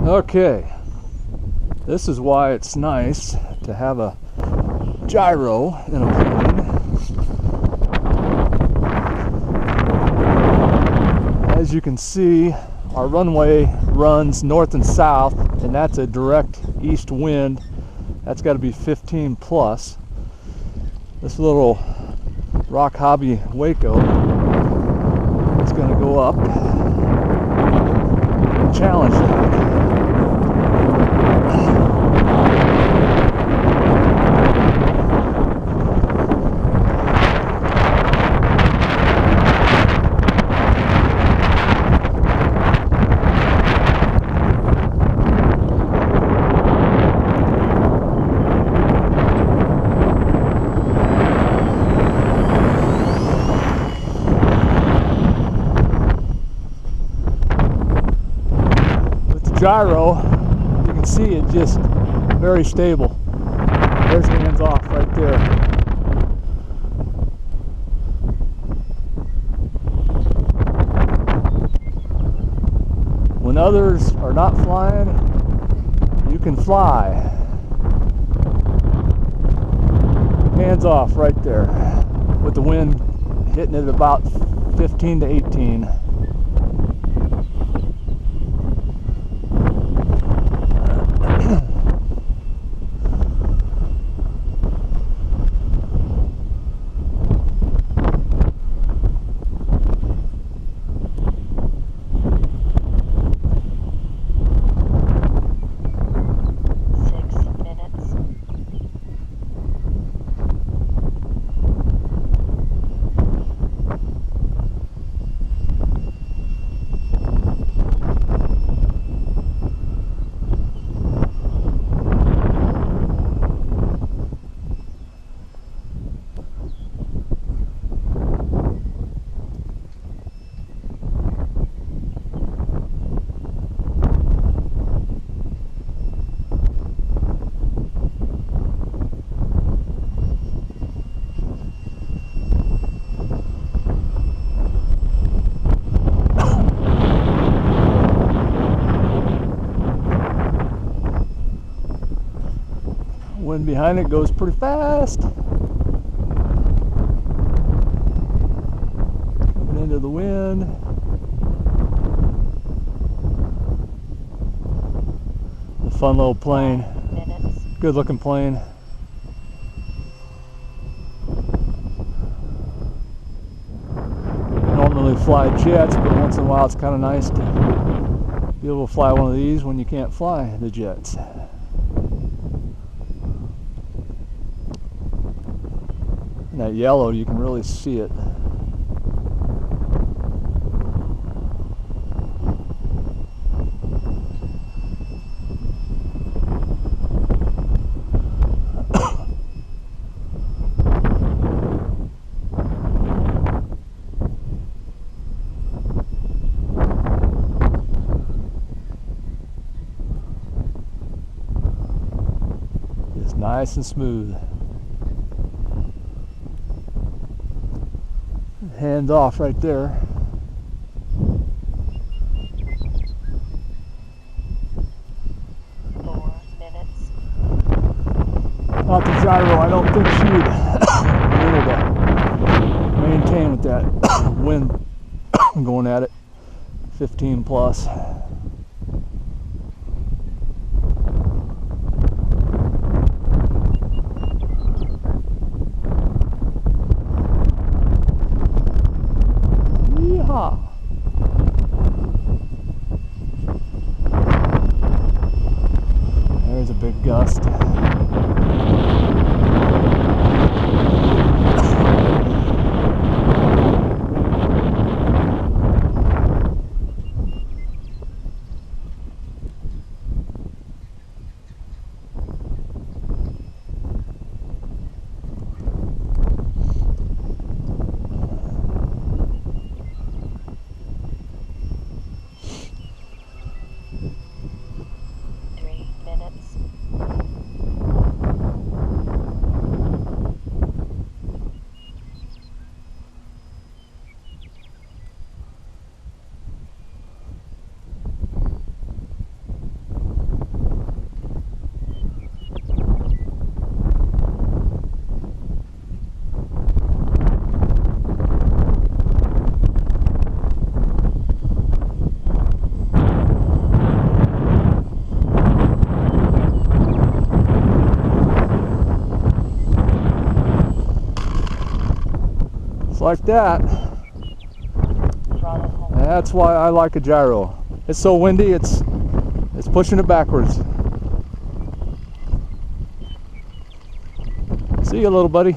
Okay, this is why it's nice to have a gyro in a plane. As you can see, our runway runs north and south, and that's a direct east wind. That's got to be 15 plus. This little rock hobby waco is going to go up and challenge that. Gyro, you can see it just very stable. There's hands off right there. When others are not flying, you can fly. Hands off right there, with the wind hitting it about 15 to 18. Wind behind it goes pretty fast. Coming into the wind. A fun little plane. Good looking plane. I don't really fly jets, but once in a while it's kind of nice to be able to fly one of these when you can't fly the jets. That yellow, you can really see it. Just nice and smooth. Hands off right there. 4 minutes. Not the gyro, I don't think she'd be able to maintain with that wind going at it. 15 plus. There's a big gust. like that. That's why I like a gyro. It's so windy, it's pushing it backwards. See you, little buddy.